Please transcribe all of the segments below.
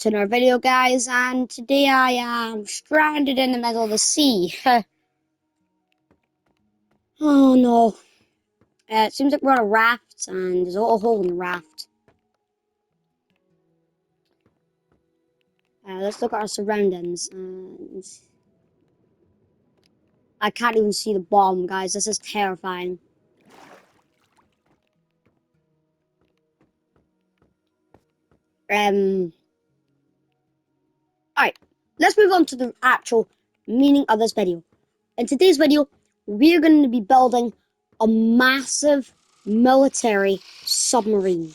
to another video, guys, and today I am stranded in the middle of the sea. Oh no. It seems like we're on a raft, and there's a little hole in the raft. Let's look at our surroundings. And I can't even see the bottom, guys. This is terrifying. Alright, let's move on to the actual meaning of this video. In today's video, we're going to be building a massive military submarine.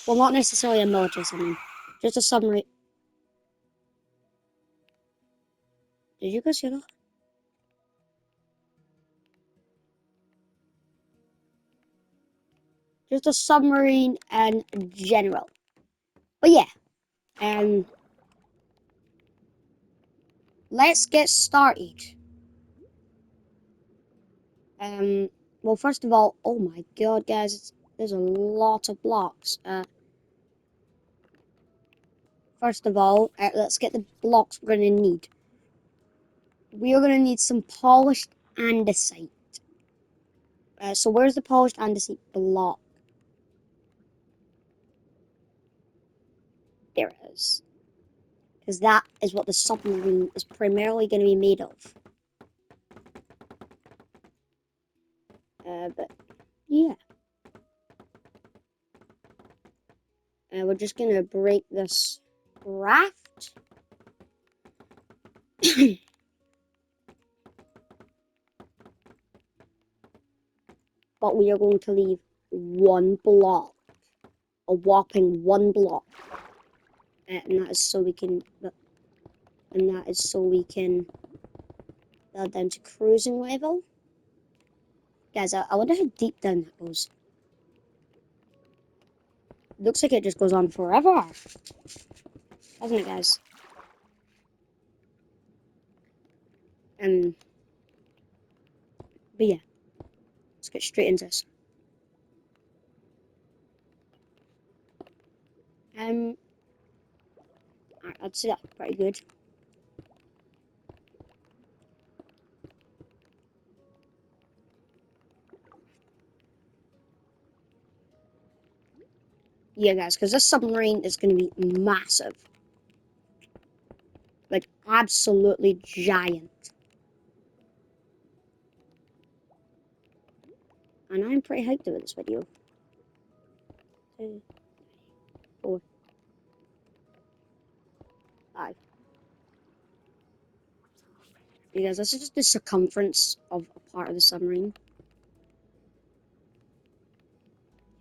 Well, not necessarily a military submarine, just a submarine. Did you guys hear that? Just a submarine in general. But yeah, let's get started. Well, first of all, oh my god, guys, there's a lot of blocks. First of all, let's get the blocks we're gonna need. We are gonna need some polished andesite. So where's the polished andesite block? There it is. Because that is what the submarine is primarily going to be made of. But yeah. We're just going to break this raft. But we are going to leave one block. A whopping one block. And that is so we can build down to cruising level. Guys, I wonder how deep down that goes. Looks like it just goes on forever. Doesn't it, guys? But yeah. Let's get straight into this. I'd say that's pretty good. Yeah, guys, because this submarine is going to be massive. Like, absolutely giant. And I'm pretty hyped about this video. 2, 4, 5. Because this is just the circumference of a part of the submarine.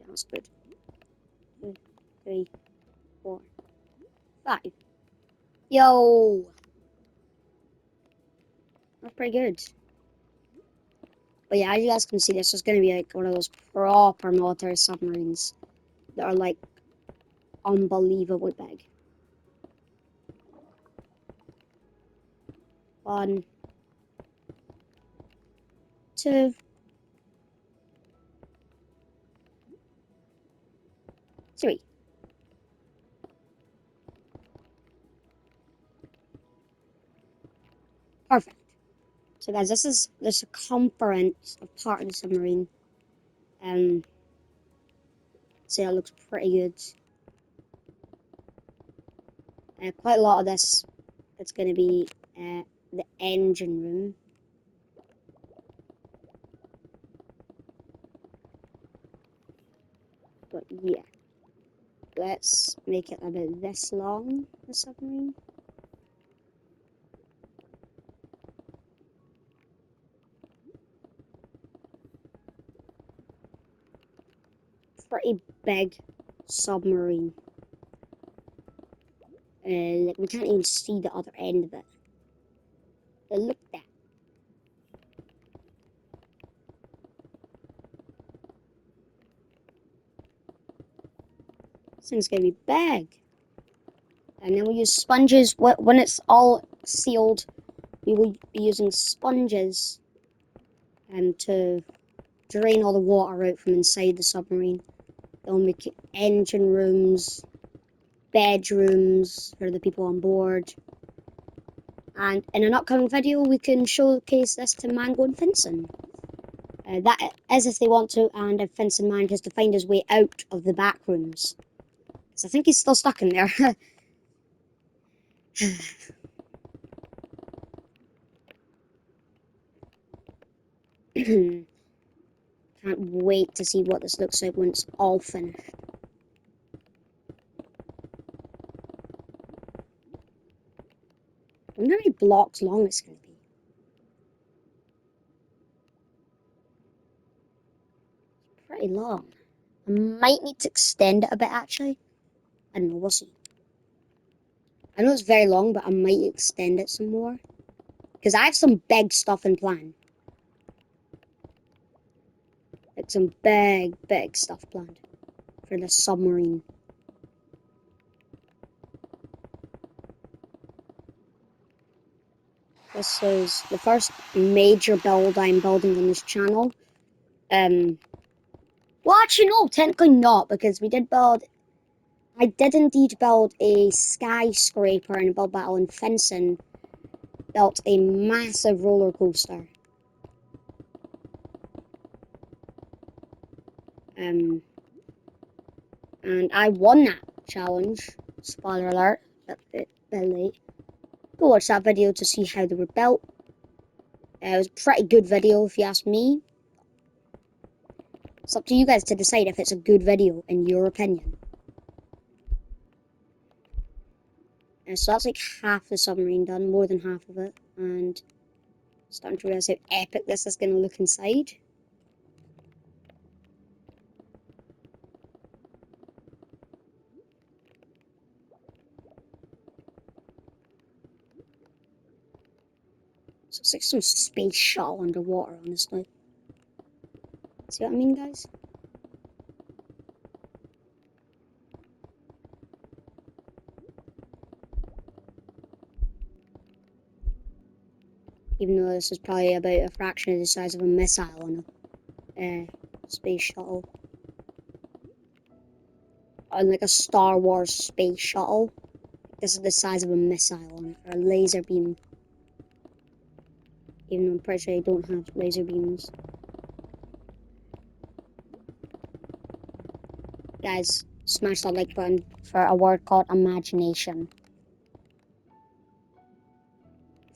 Yeah, that's good. 2, 3, 4, 5. Yo! That's pretty good. But yeah, as you guys can see, this is going to be like one of those proper military submarines that are like unbelievably big. 1, 2, 3. Perfect. So guys, this is the circumference of part of the submarine. So it looks pretty good. Quite a lot of this, it's going to be the engine room. But yeah, let's make it about this long, the submarine. Pretty big submarine. Like we can't even see the other end of it. But look at that. This thing's gonna be big. And then we use sponges. When it's all sealed, we will be using sponges to drain all the water out from inside the submarine. They'll make engine rooms bedrooms for the people on board. And in an upcoming video, we can showcase this to Mango and Finson. That is if they want to, and if Finson manages to find his way out of the back rooms. Because I think he's still stuck in there. Can't wait to see what this looks like when it's all finished. I wonder how many blocks long it's going to be. Pretty long. I might need to extend it a bit, actually. I don't know, we'll see. I know it's very long, but I might extend it some more. Because I have some big stuff in plan. Like some big stuff planned for the submarine. This is the first major build I'm building on this channel. Well, actually, no, technically not, because I did indeed build a skyscraper in a build battle, and Finson built a massive roller coaster. And I won that challenge. Spoiler alert, a bit late. Go watch that video to see how they were built. It was a pretty good video, if you ask me. It's up to you guys to decide if it's a good video, in your opinion. So that's like half the submarine done, more than half of it. And starting to realize how epic this is going to look inside. So it's like some space shuttle underwater, honestly. See what I mean, guys? Even though this is probably about a fraction of the size of a missile on a space shuttle. On like a Star Wars space shuttle. This is the size of a missile on it, or a laser beam. Even though I'm pretty sure I don't have laser beams. Guys, smash that like button for a word called imagination.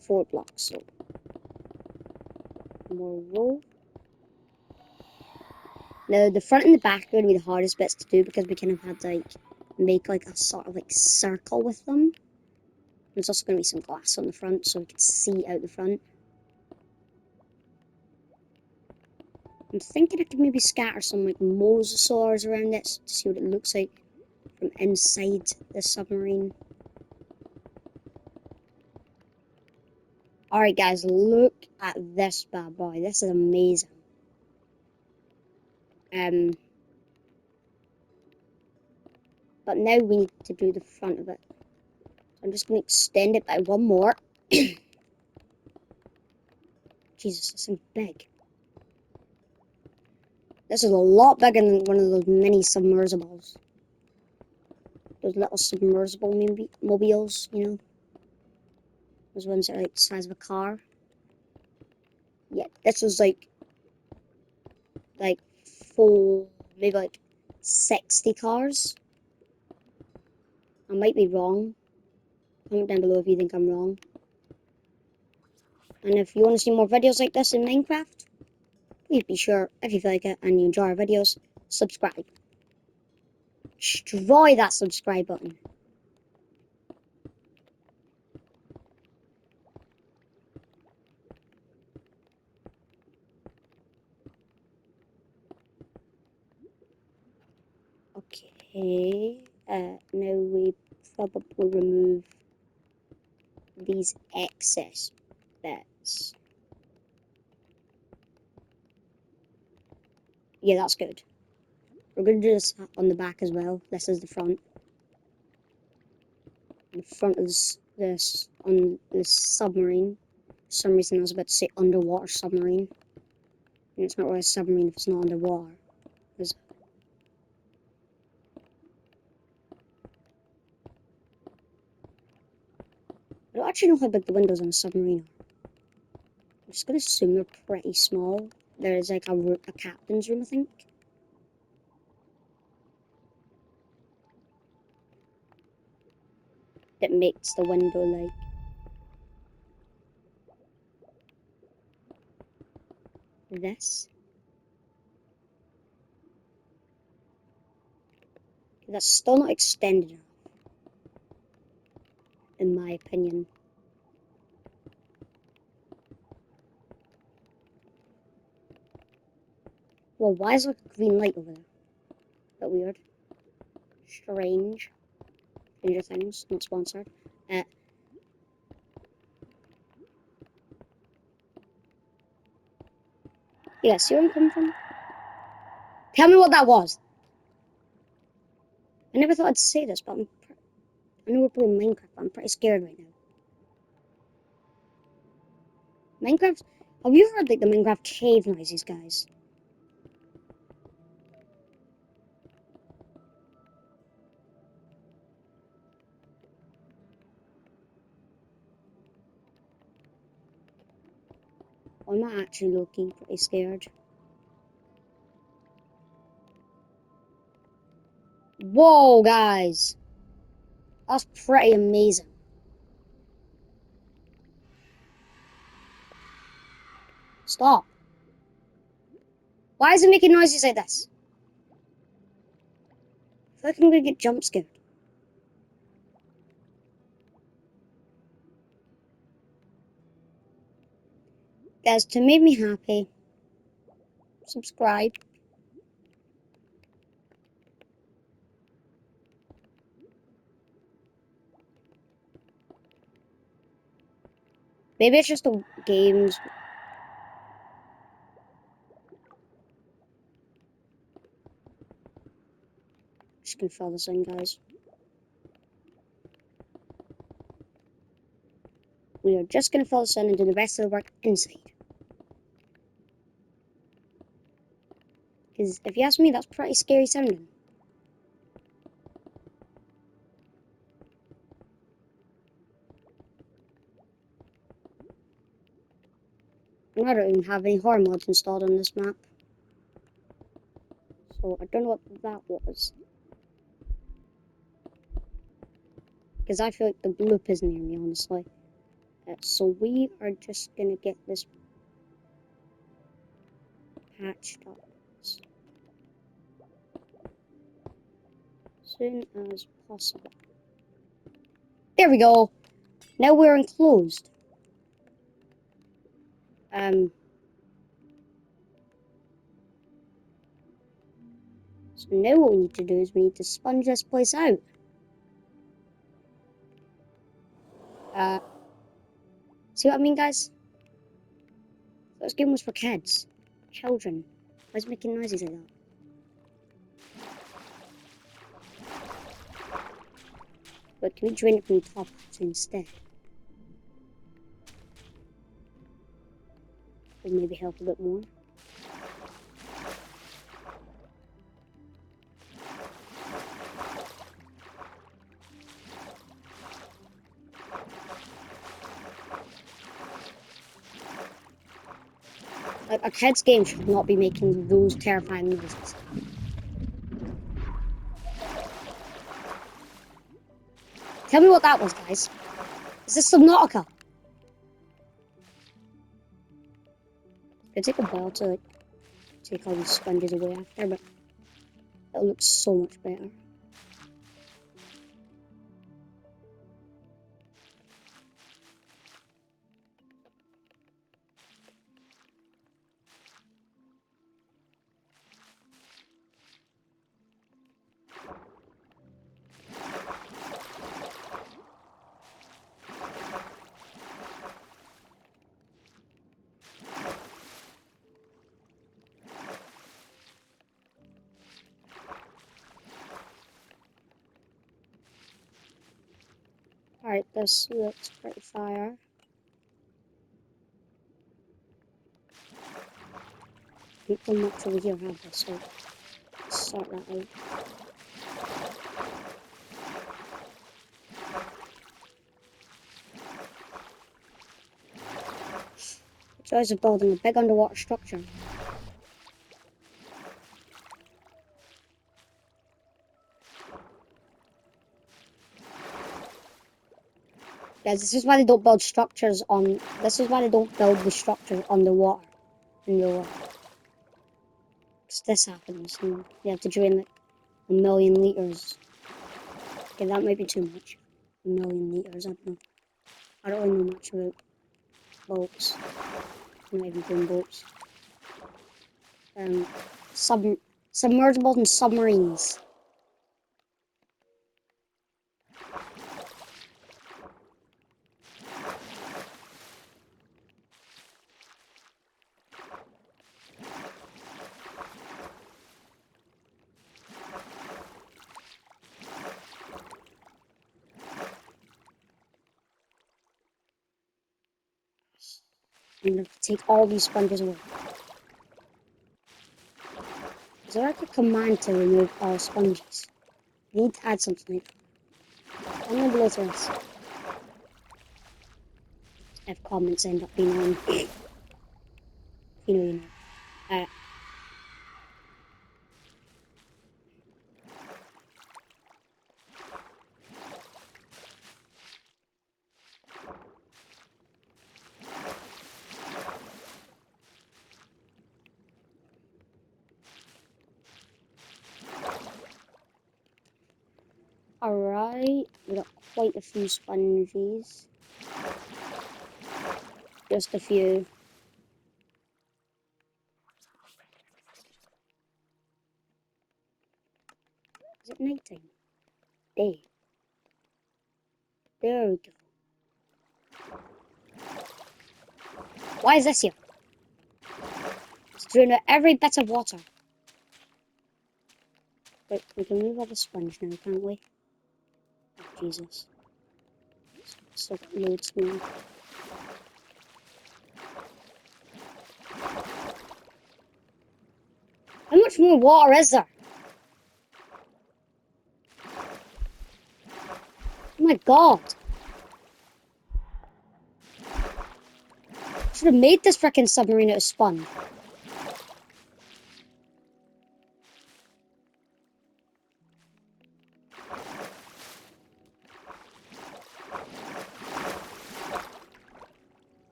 4 blocks, so more roll. Now the front and the back are going to be the hardest bits to do because we kind of had to like make like a sort of like circle with them. There's also going to be some glass on the front so we can see out the front. I'm thinking I could maybe scatter some like mosasaurs around it to see what it looks like from inside the submarine. Alright guys, look at this bad boy. This is amazing. But now we need to do the front of it. So I'm just going to extend it by one more. Jesus, this thing's big. This is a lot bigger than one of those mini submersibles. Those little submersible mobiles, you know? Those ones that are like the size of a car. Yeah, this was like maybe like 60 cars. I might be wrong. Comment down below if you think I'm wrong. And if you want to see more videos like this in Minecraft, please be sure, if you feel like it and you enjoy our videos, subscribe. Destroy that subscribe button. Okay, now we probably remove these excess bits. Yeah, that's good. We're going to do this on the back as well. This is the front. The front of this on this submarine. For some reason I was about to say underwater submarine. And it's not really a submarine if it's not underwater. I don't actually know how big the windows on a submarine are. I'm just gonna assume they're pretty small. There's like a captain's room, I think. That makes the window like this. That's still not extended enough, in my opinion. Well, why is there a green light over there? That weird. Strange. Stranger Things, not sponsored. Yeah, see where I'm coming from? Tell me what that was. I never thought I'd say this, but I know we're playing Minecraft, but I'm pretty scared right now. Minecraft? Have you heard like the Minecraft cave noises, guys? I'm not actually looking pretty scared. Whoa, guys! That's pretty amazing. Stop. Why is it making noises like this? I feel like I'm gonna get jump scared. Guys, to make me happy, subscribe. Maybe it's just the games. Just gonna fill this in, guys. We are just gonna fill this in and do the rest of the work inside. Because if you ask me, that's pretty scary sounding. And I don't even have any horror mods installed on this map. So I don't know what that was. Because I feel like the bloop is near me, honestly. So we are just gonna get this patched up as soon as possible. There we go. Now we're enclosed. So now what we need to do is we need to sponge this place out. See what I mean, guys? This game was for kids. Children. Why is it making noises like that? But can we drain it from the top instead? Would maybe help a bit more. Like, a kid's game should not be making those terrifying noises. Tell me what that was, guys. Is this Subnautica? It'd take a while to like, take all these sponges away after, but it'll look so much better. Alright, this looks pretty fire. Not so much over here, have this, so let's sort that out. Joys of building a big underwater structure. Guys, this is why they don't build structures on. This is why they don't build the structures underwater in real life. Because this happens, and you have to drain like 1,000,000 liters. Okay, that might be too much. 1,000,000 liters, I don't know. I don't really know much about boats. I'm not even doing boats. Submersibles and submarines. I'm gonna have to take all these sponges away. Is there like a command to remove all sponges? I need to add something. I'm gonna blow through this. If comments end up being on, you know. Alright, we got quite a few sponges. Just a few. Is it nighttime? Day. There we go. Why is this here? It's drain out every bit of water. But we can move all the sponge now, can't we? Oh, Jesus. Still got loads more. How much more water is there? Oh my god. Should have made this freaking submarine out of sponge.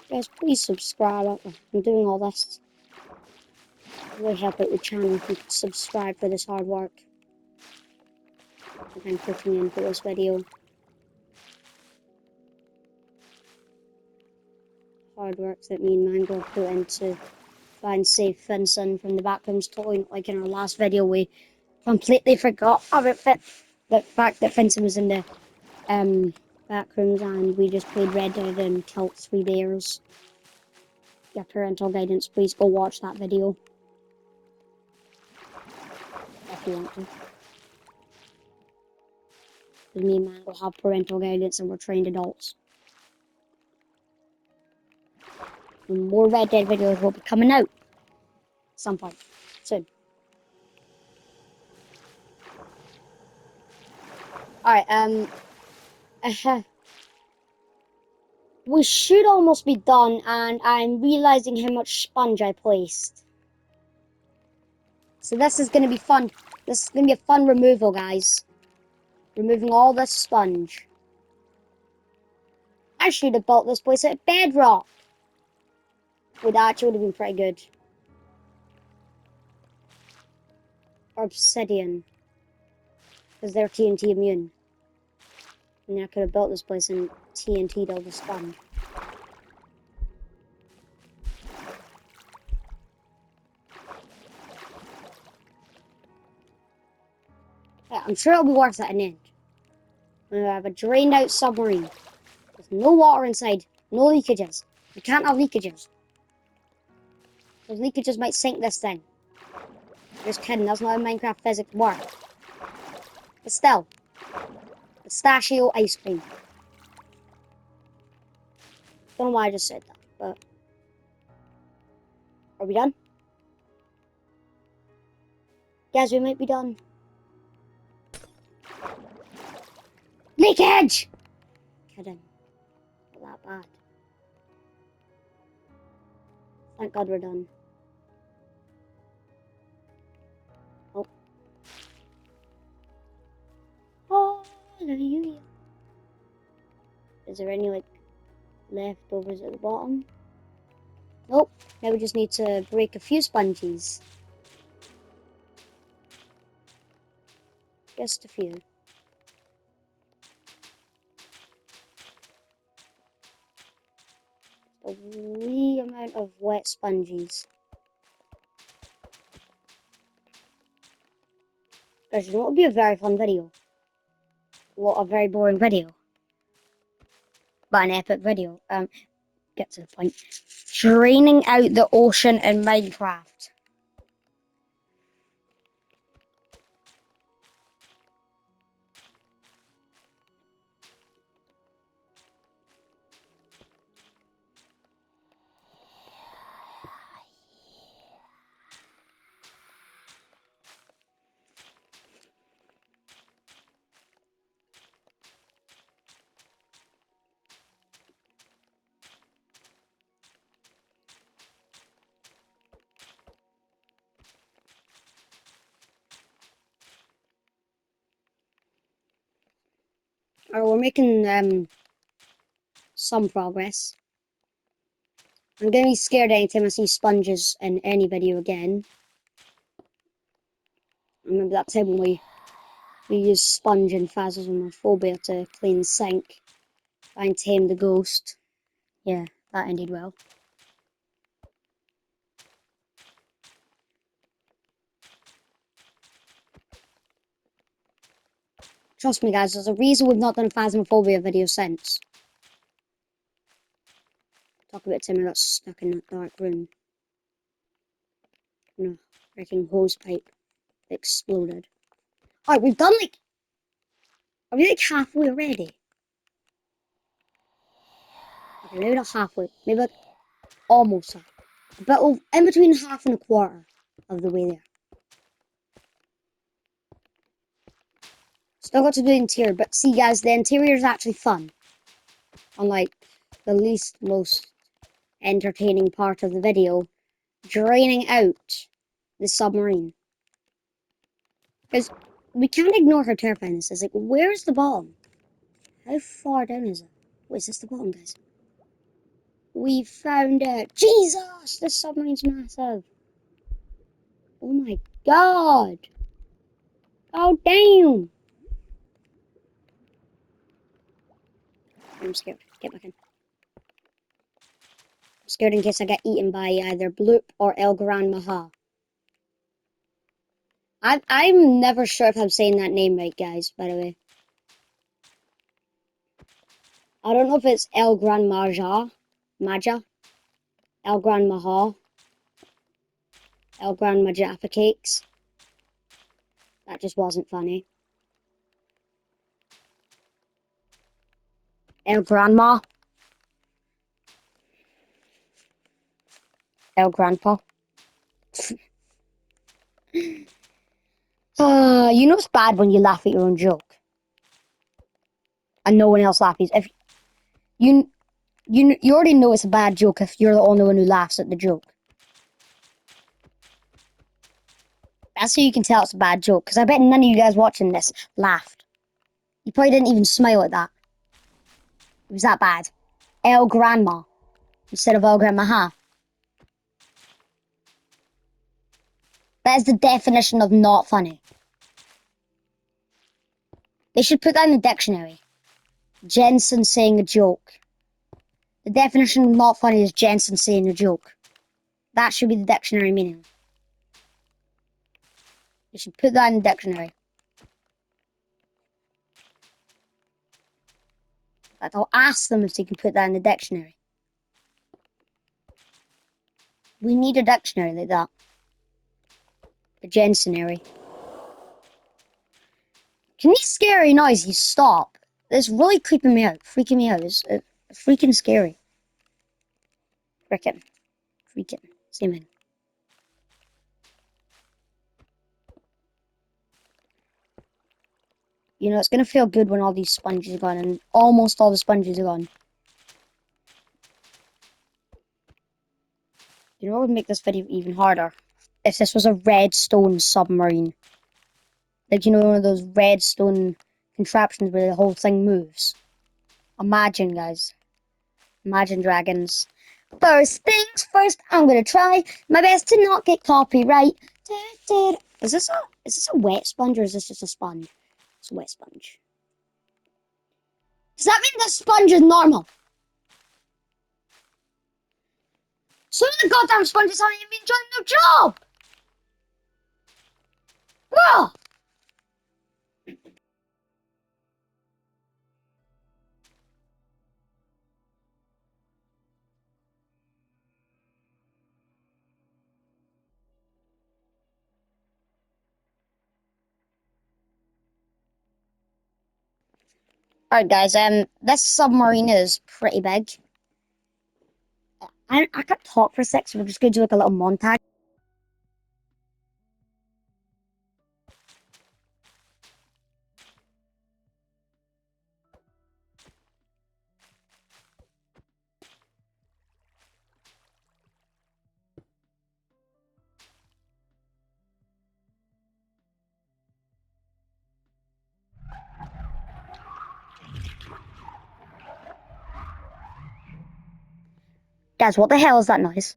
Guys, please subscribe. I'm doing all this. Really help out the channel if you could subscribe for this hard work that I'm putting in for this video. Hard work that me and Mango put into try and save Vincent from the backrooms totally, like in our last video we completely forgot about the fact that Vincent was in the backrooms and we just played Red Dead and killed 3 bears. Yeah, parental guidance, please go watch that video. If you want to. Because me and Mango have parental guidance and we're trained adults. And more Red Dead videos will be coming out. At some point. Soon. Alright, we should almost be done, and I'm realizing how much sponge I placed. So this is going to be fun. This is going to be a fun removal, guys. Removing all this sponge. I should have built this place out of bedrock. Well, that actually would have been pretty good. Or obsidian. Because they're TNT immune. And then I could have built this place and TNT'd all the sponge. Yeah, I'm sure it'll be worth it in the end. I'm going to have a drained out submarine. With no water inside. No leakages. You can't have leakages. Those leakages might sink this thing. Just kidding, that's not how Minecraft physics work. But still. Pistachio ice cream. Don't know why I just said that, but... Are we done? Guys, we might be done. Leakage! Kidding. Not that bad. Thank God we're done. Oh. Hallelujah. Is there any, like, leftovers at the bottom? Nope. Now we just need to break a few sponges. Just a few. A wee amount of wet sponges. Guys, you know what would be a very fun video? What a very boring video. But an epic video. Get to the point. Draining out the ocean in Minecraft. Or we're making some progress. I'm gonna be scared anytime I see sponges in any video again. I remember that time when we used sponge and phasmophobia to clean the sink and tame the ghost. Yeah, that ended well. Trust me guys, there's a reason we've not done a phasmophobia video since. Talk about Tim who got stuck in that dark room. And a freaking hose pipe exploded. Alright, we've done like... Are we like halfway already? Okay, maybe not halfway. Maybe like almost half. But in between half and a quarter of the way there. Still got to do the interior, but see guys, the interior is actually fun. Unlike the most entertaining part of the video, draining out the submarine. Because we can't ignore how terrifying this is. Like, where's the bottom? How far down is it? Wait, is this the bottom, guys? We found it! Jesus! This submarine's massive. Oh my god! Oh damn! I'm scared. Get back in. I'm scared in case I get eaten by either Bloop or El Gran Maha. I'm never sure if I'm saying that name right, guys, by the way. I don't know if it's El Gran Maja, El Gran Maha, El Gran Majaffa Cakes. That just wasn't funny. El Grandma. El Grandpa. You know it's bad when you laugh at your own joke. And no one else laughs. If you already know it's a bad joke if you're the only one who laughs at the joke. That's how you can tell it's a bad joke. Because I bet none of you guys watching this laughed. You probably didn't even smile at that. It was that bad. El Grandma. Instead of El Grandma. That is the definition of not funny. They should put that in the dictionary. Jensen saying a joke. The definition of not funny is Jensen saying a joke. That should be the dictionary meaning. You should put that in the dictionary. In fact, I'll ask them if they can put that in the dictionary. We need a dictionary like that. The Jensenary. Can these scary noises stop? It's really creeping me out, freaking me out. It's freaking scary. Freaking. Same thing. You know, it's gonna feel good when all these sponges are gone, and almost all the sponges are gone. You know what would make this video even harder? If this was a redstone submarine. Like, you know, one of those redstone contraptions where the whole thing moves. Imagine, guys. Imagine dragons. First things first, I'm gonna try my best to not get copyright. Is this a wet sponge or is this just a sponge? It's a wet sponge. Does that mean the sponge is normal? Some of the goddamn sponges haven't even been doing their job! Ugh! Alright guys, this submarine is pretty big. I can't talk for a sec, so we're just gonna do like a little montage. Guys, what the hell is that noise?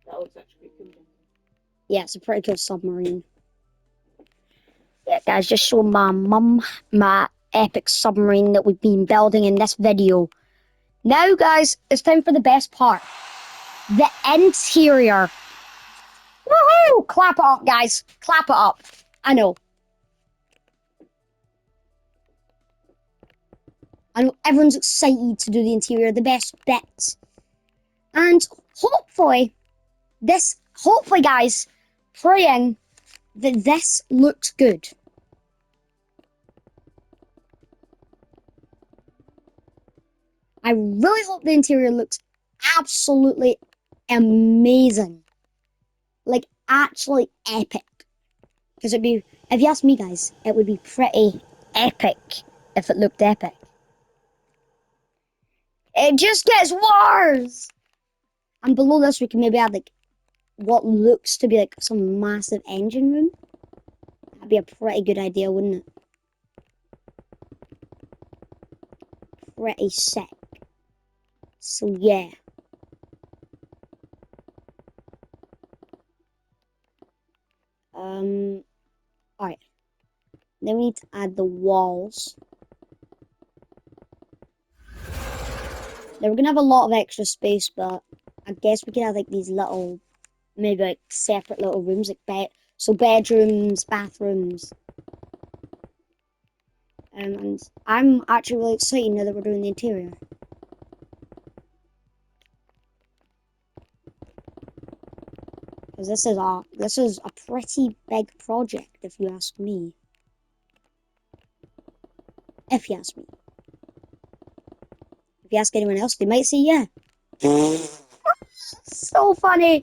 That looks actually cool. Yeah, it's a pretty cool submarine. Yeah, guys, just show my mum my epic submarine that we've been building in this video. Now, guys, it's time for the best part. The interior. Woohoo! Clap it up, guys. Clap it up. I know. I know everyone's excited to do the interior, the best bits. And hopefully, guys, praying that this looks good. I really hope the interior looks absolutely amazing. Like, actually epic. Because if you ask me, guys, it would be pretty epic if it looked epic. It just gets worse! And below this, we can maybe add, like, what looks to be, like, some massive engine room. That'd be a pretty good idea, wouldn't it? Pretty sick. So, yeah. Alright. Then we need to add the walls. Now, we're gonna have a lot of extra space, but I guess we could have, like, these little, maybe, like, separate little rooms, like, so bedrooms, bathrooms. And I'm actually really excited now that we're doing the interior. Because this is a pretty big project, if you ask me. If you ask me. If you ask anyone else, they might say yeah. So funny.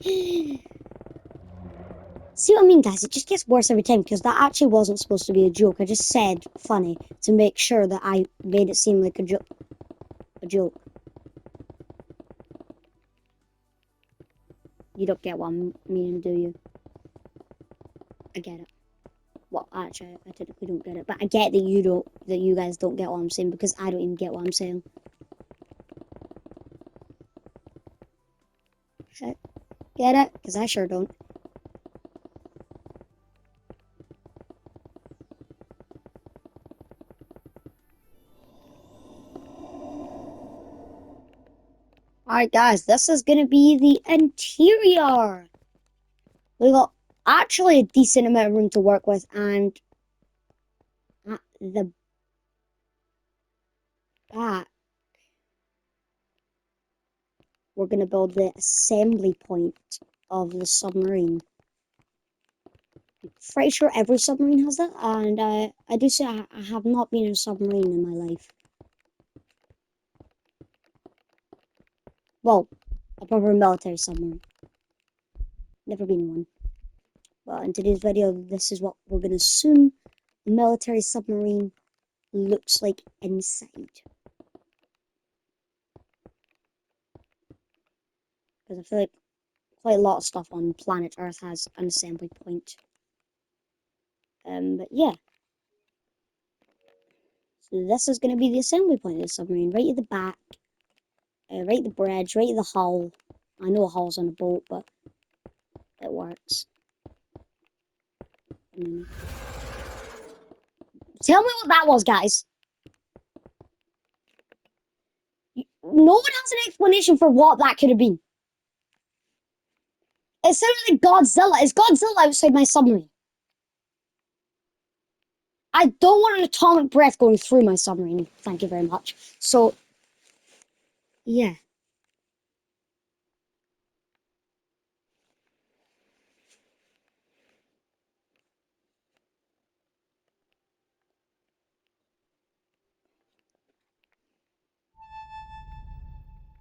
See what I mean, guys? It just gets worse every time because that actually wasn't supposed to be a joke. I just said funny to make sure that I made it seem like a joke. You don't get what I'm meaning, do you? I get it. Well, actually, I technically don't get it, but I get that you guys don't get what I'm saying because I don't even get what I'm saying. Get it? Because I sure don't. Alright guys, this is gonna be the interior. We got actually a decent amount of room to work with, and at the back we're gonna build the assembly point of the submarine. I'm pretty sure every submarine has that, and I do say I have not been in a submarine in my life. Well, a proper military submarine. Never been in one. Well, in today's video, this is what we're gonna assume a military submarine looks like inside. Because I feel like quite a lot of stuff on planet Earth has an assembly point. But yeah. So this is going to be the assembly point of the submarine, right at the back, right at the bridge, right at the hull. I know a hull's on a boat, but it works. Tell me what that was, guys. No one has an explanation for what that could have been. It sounded like Godzilla. Is Godzilla outside my submarine? I don't want an atomic breath going through my submarine. Thank you very much. So, yeah.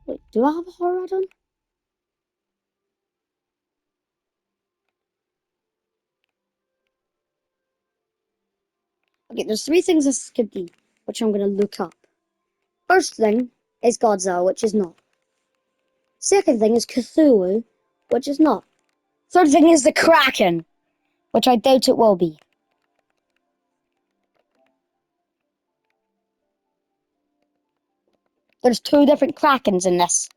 Wait, do I have a horror add-on? Okay, there's three things this could be, which I'm going to look up. First thing is Godzilla, which is not. Second thing is Cthulhu, which is not. Third thing is the Kraken, which I doubt it will be. There's two different Krakens in this.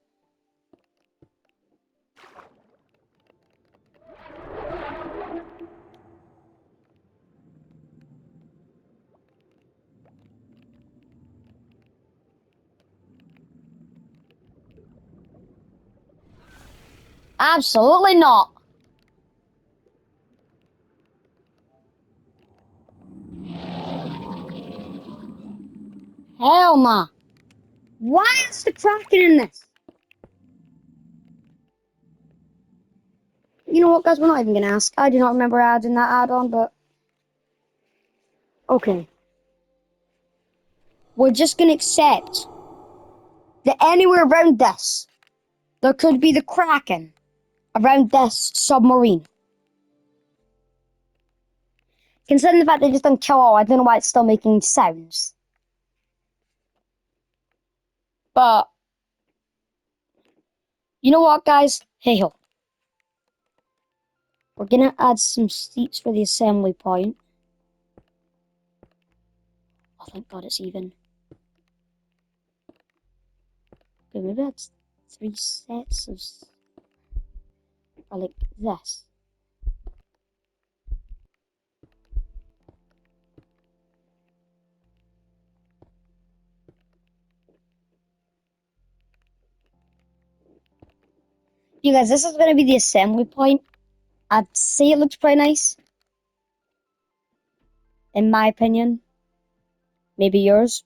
Absolutely not. Hell nah. Why is the Kraken in this? You know what, guys? We're not even going to ask. I do not remember adding that add-on, but... Okay. We're just going to accept that anywhere around this, there could be the Kraken around this submarine. Considering the fact they just done kill all, I don't know why it's still making sounds. But... You know what, guys? Hey ho. We're gonna add some seats for the assembly point. Oh, thank God it's even. Okay, maybe that's 3 sets of... Or like this. You guys, this is gonna be the assembly point. I'd say it looks pretty nice. In my opinion. Maybe yours.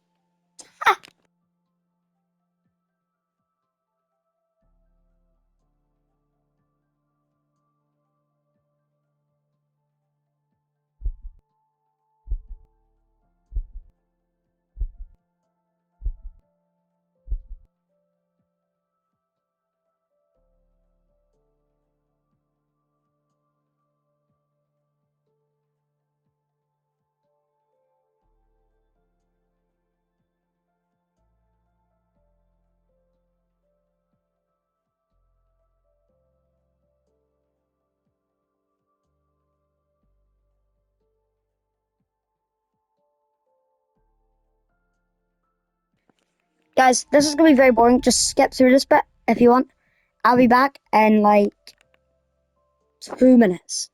Guys, this is gonna be very boring. Just skip through this bit if you want. I'll be back in like 2 minutes.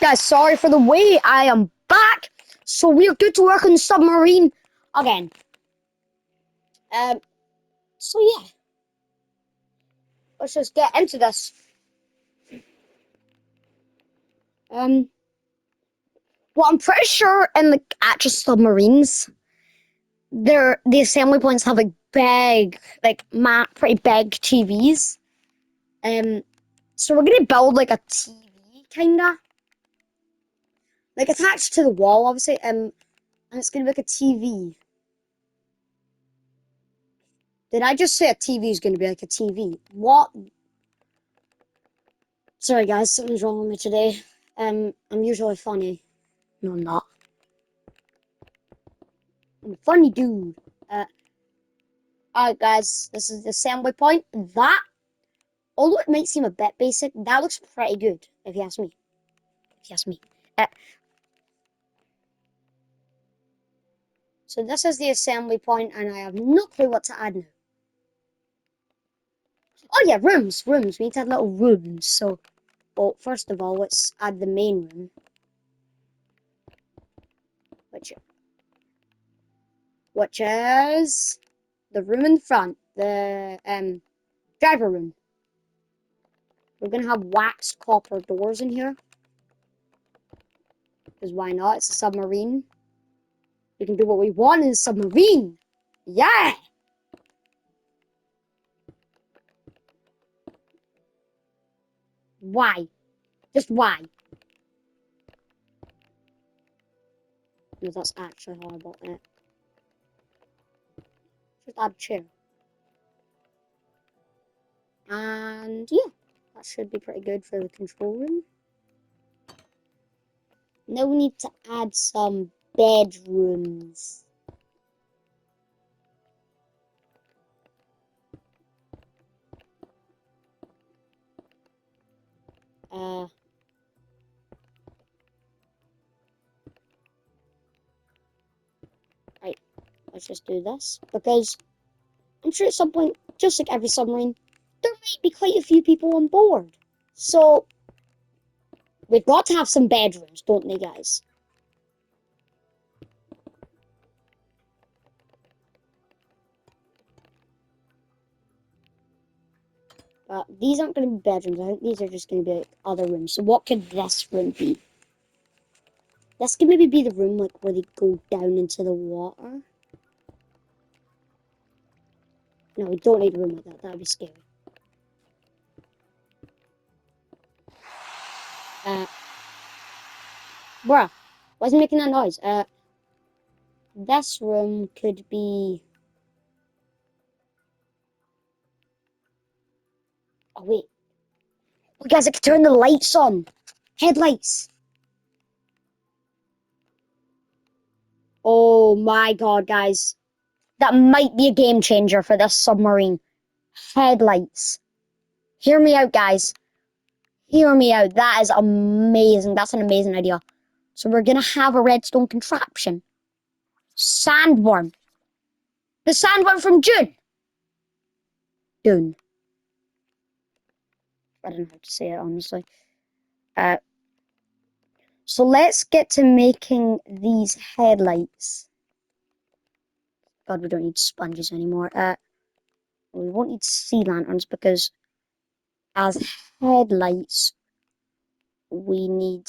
Guys, sorry for the wait. I am back. So we're good to work on the submarine again. So yeah, let's just get into this. Well, I'm pretty sure in the actual submarines, the assembly points have like big, like pretty big TVs. Um, so we're gonna build like a TV kinda, like attached to the wall, obviously. And it's gonna be like a TV. Did I just say a TV is gonna be like a TV? What? Sorry guys, something's wrong with me today. I'm usually funny. No, I'm not. I'm a funny dude. Uh, alright guys, this is the assembly point. That, although it might seem a bit basic, that looks pretty good, if you ask me. If you ask me. Uh, so this is the assembly point, and I have no clue what to add now. Oh yeah, rooms. We need to add little rooms. So, well, first of all, let's add the main room, which is the room in the front, the driver room. We're gonna have waxed copper doors in here, because why not? It's a submarine. We can do what we want in a submarine. Yeah. Why? Just why? No, that's actually horrible. Just add a chair. And yeah, that should be pretty good for the control room. Now we need to add some bedrooms. Uh, right, let's just do this, because I'm sure at some point, just like every submarine, there might be quite a few people on board. So we've got to have some bedrooms, don't we, guys? But these aren't going to be bedrooms. I think these are just going to be like other rooms. So what could this room be? This could maybe be the room like where they go down into the water. No, we don't need a room like that. That'd be scary. Bruh, why is it making that noise? This room could be. Oh wait, oh, guys, I could turn the lights on. Headlights. Oh my god, guys. That might be a game changer for this submarine. Headlights. Hear me out, guys. Hear me out. That is amazing. That's an amazing idea. So we're gonna have a redstone contraption. Sandworm. The sandworm from June. Dune. I don't know how to say it, honestly. Uh, so let's get to making these headlights. God, we don't need sponges anymore. We won't need sea lanterns because as headlights, we need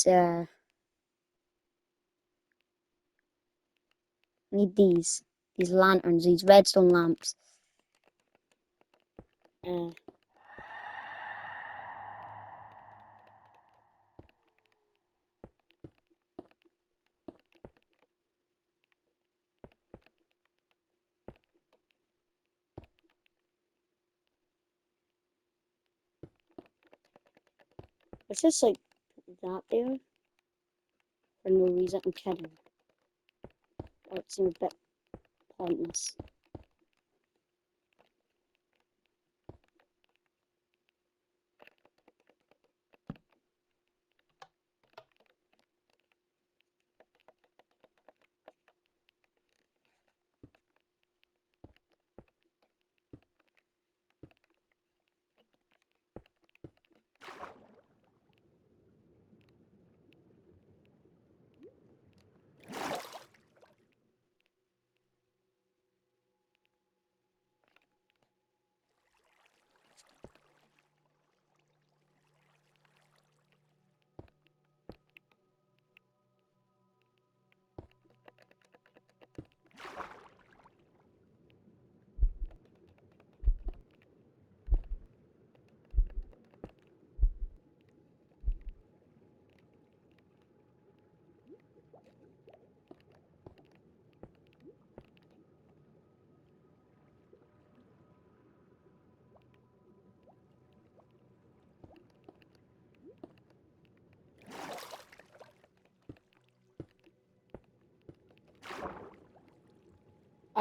these lanterns, these redstone lamps. Uh, it's just like that there for no reason. I'm kidding. Oh, it seems a bit pointless.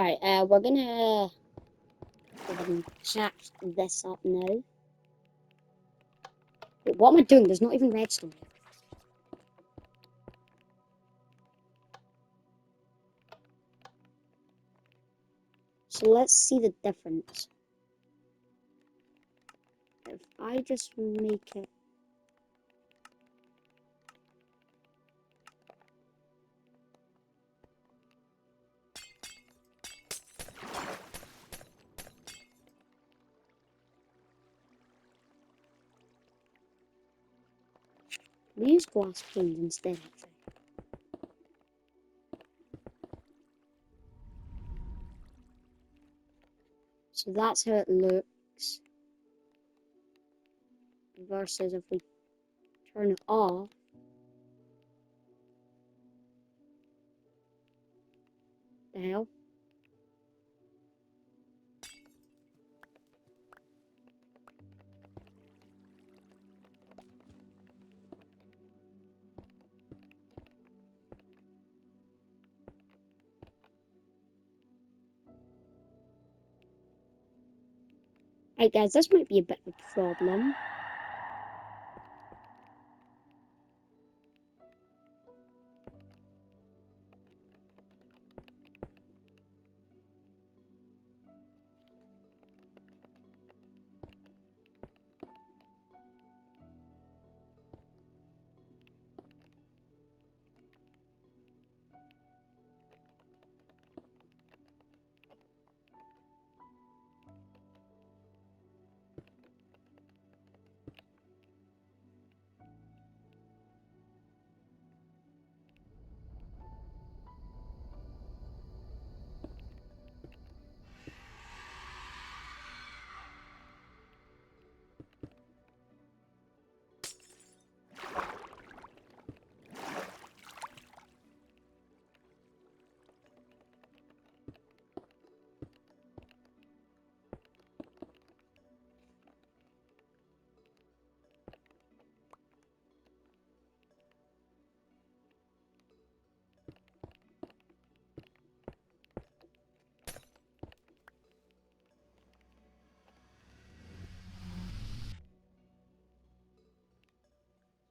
Alright, we're gonna go ahead and patch this up now. Wait, what am I doing? There's not even redstone here. So let's see the difference. If I just make it... We use glass panes instead, actually. So that's how it looks. Versus if we turn it off. The hell? Alright guys, this might be a bit of a problem.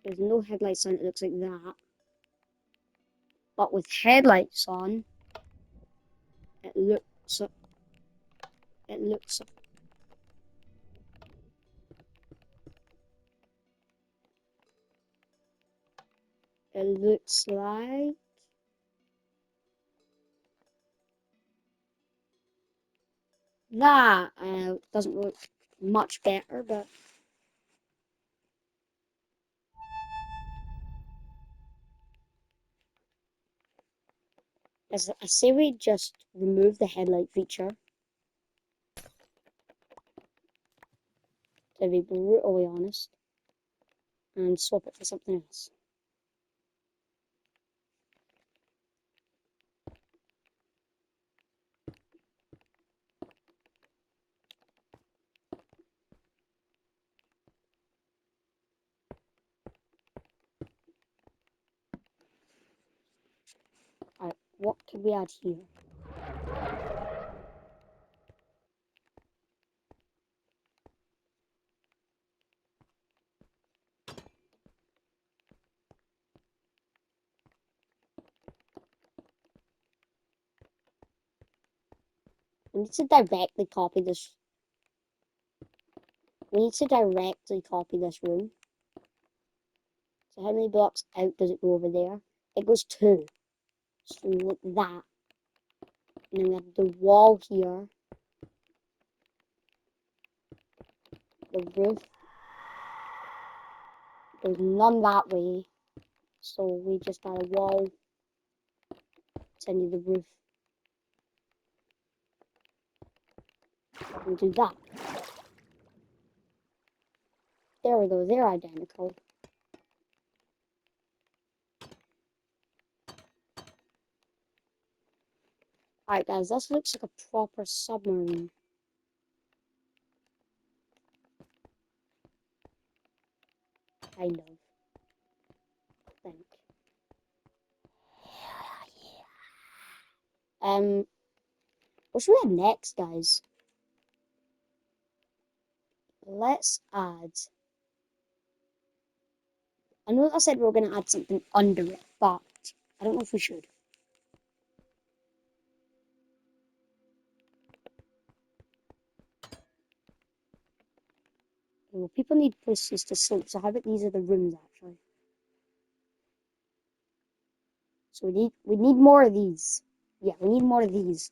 There's no headlights on, it looks like that. But with headlights on, it looks it looks it looks like that. Doesn't look much better, but as I say, we just remove the headlight feature. To be brutally honest, and swap it for something else. Alright, what could we add here? We need to directly copy this. We need to directly copy this room. So how many blocks out does it go over there? It goes 2. So like that. And then we have the wall here. The roof. There's none that way. So we just add a wall. Send you the roof. And do that. There we go, they're identical. Alright guys, this looks like a proper submarine. Kind of. I think. What should we add next, guys? Let's add... I know I said we were going to add something under it, but I don't know if we should. Well, people need places to sleep, so how about these are the rooms, actually? So we need more of these. Yeah, we need more of these.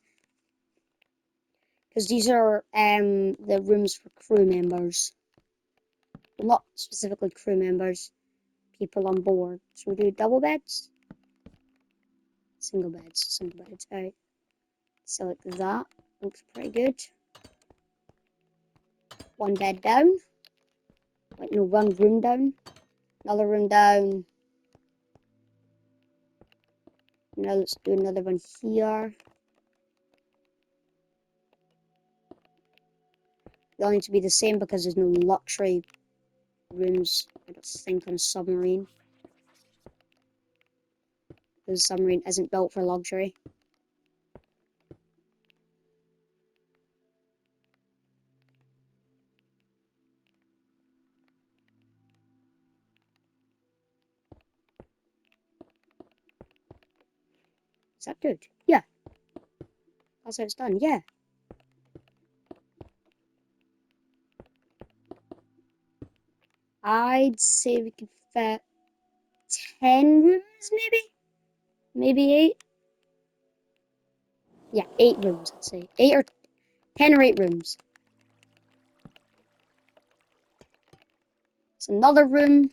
Because these are the rooms for crew members. Well, not specifically crew members, people on board. So we do double beds? Single beds, alright. Select that. Looks pretty good. One bed down. Wait, no, one room down. Another room down. Now let's do another one here. They'll need to be the same because there's no luxury rooms, I don't think, on a submarine. The submarine isn't built for luxury. Is that good? Yeah. That's how it's done, yeah. I'd say we could fit 10 rooms, maybe? Maybe 8? Yeah, 8 rooms, I'd say. 8 or 10 or 8 rooms. It's another room.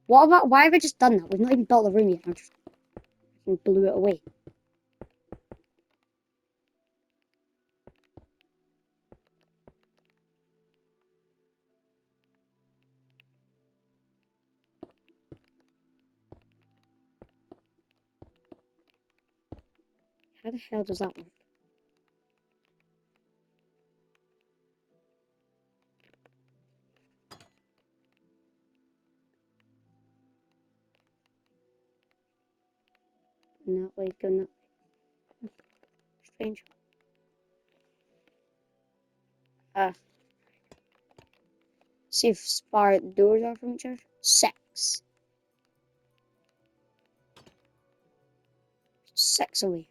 Why have I just done that? We've not even built the room yet. I just blew it away. How the hell does that work? No, wait, go no. Strange. See if far the doors are from each other. 6. 6 away.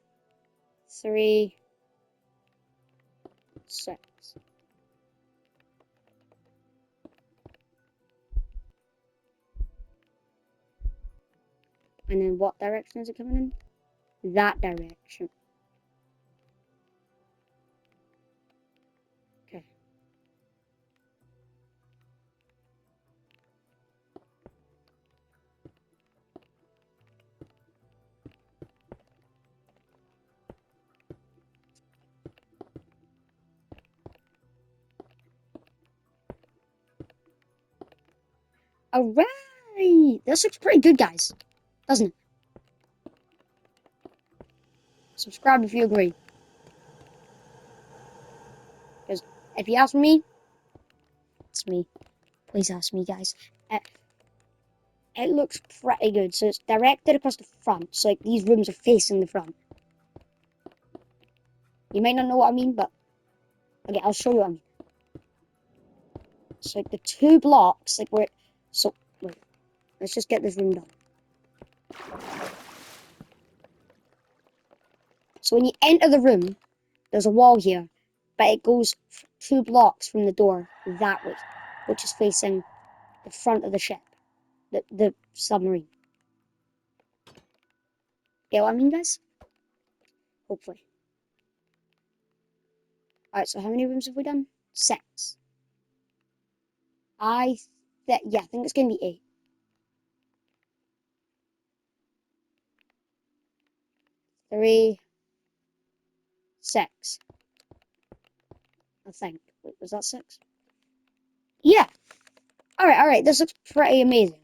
3, 6. And then what direction is it coming in? That direction. Okay. Alright! This looks pretty good, guys. Doesn't it? Subscribe if you agree. Because if you ask me, it's me. Please ask me, guys. It looks pretty good. So it's directed across the front. So like these rooms are facing the front. You might not know what I mean, but okay, I'll show you what I mean. So like the 2 blocks, like where. So wait, let's just get this room done. So when you enter the room, there's a wall here, but it goes 2 blocks from the door that way, which is facing the front of the ship, the submarine. Get what I mean, guys? Hopefully. Alright, so how many rooms have we done? 6. Yeah, I think it's gonna be 8. 3, 6. I think. Wait, was that 6? Yeah. Alright, this looks pretty amazing.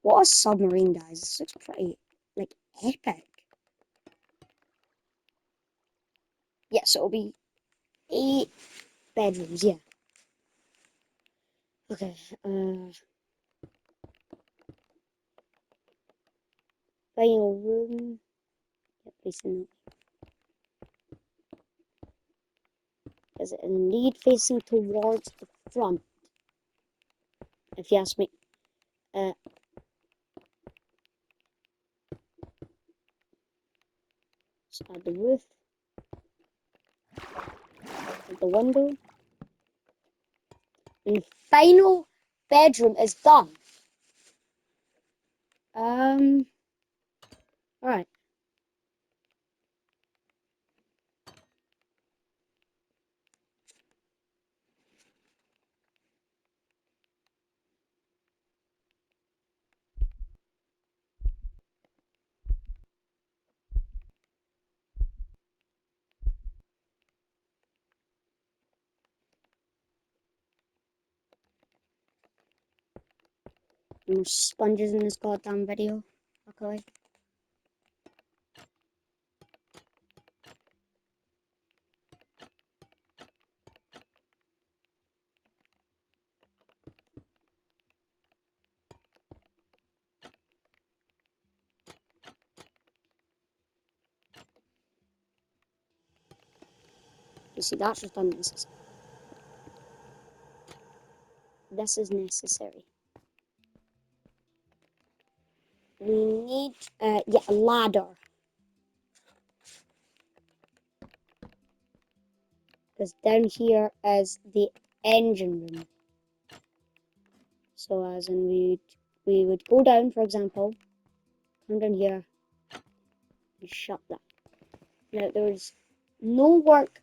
What a submarine, guys. This looks pretty, like, epic. Yeah, so it'll be 8 bedrooms, yeah. Okay, final room. Yeah, facing that. Is it indeed facing towards the front? If you ask me. Let's add the roof. Add the window. And the final bedroom is done. Alright. There's sponges in this goddamn video. Okay. You see, that's just unnecessary. This is necessary. We need, yeah, a ladder. Because down here is the engine room. So as in we would go down, for example, come down here and shut that. Now there's no work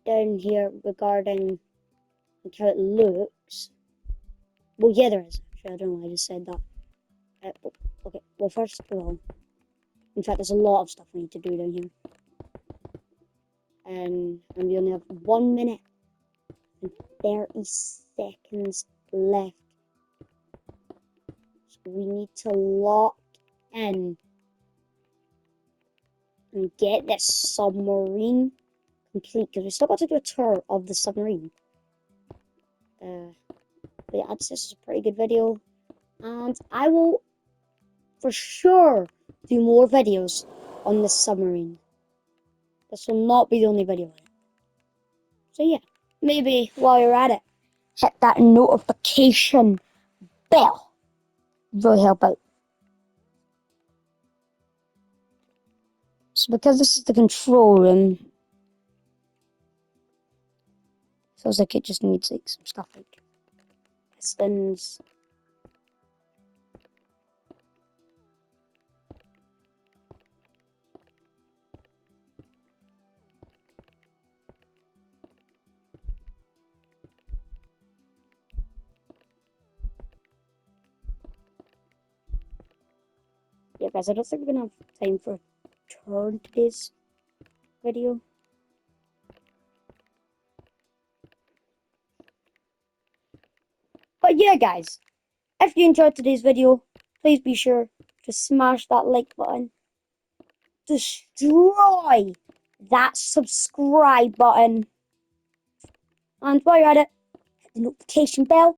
down here regarding how it looks. Well, yeah, there is. Actually, I don't know why I just said that. Okay, well, first of all, in fact, there's a lot of stuff we need to do down here. And we only have 1 minute and 30 seconds left. So we need to lock in and get this submarine complete, because we still got to do a tour of the submarine. But yeah, this is a pretty good video, and I will for sure do more videos on this submarine. This will not be the only video on it. So yeah, maybe while you're at it, hit that notification bell. Really help out. So because this is the control room, feels like it just needs like some stuff like pistons. Yeah, guys, I don't think we're gonna have time for a tour in today's video. But yeah, guys, if you enjoyed today's video, please be sure to smash that like button. Destroy that subscribe button. And while you're at it, hit the notification bell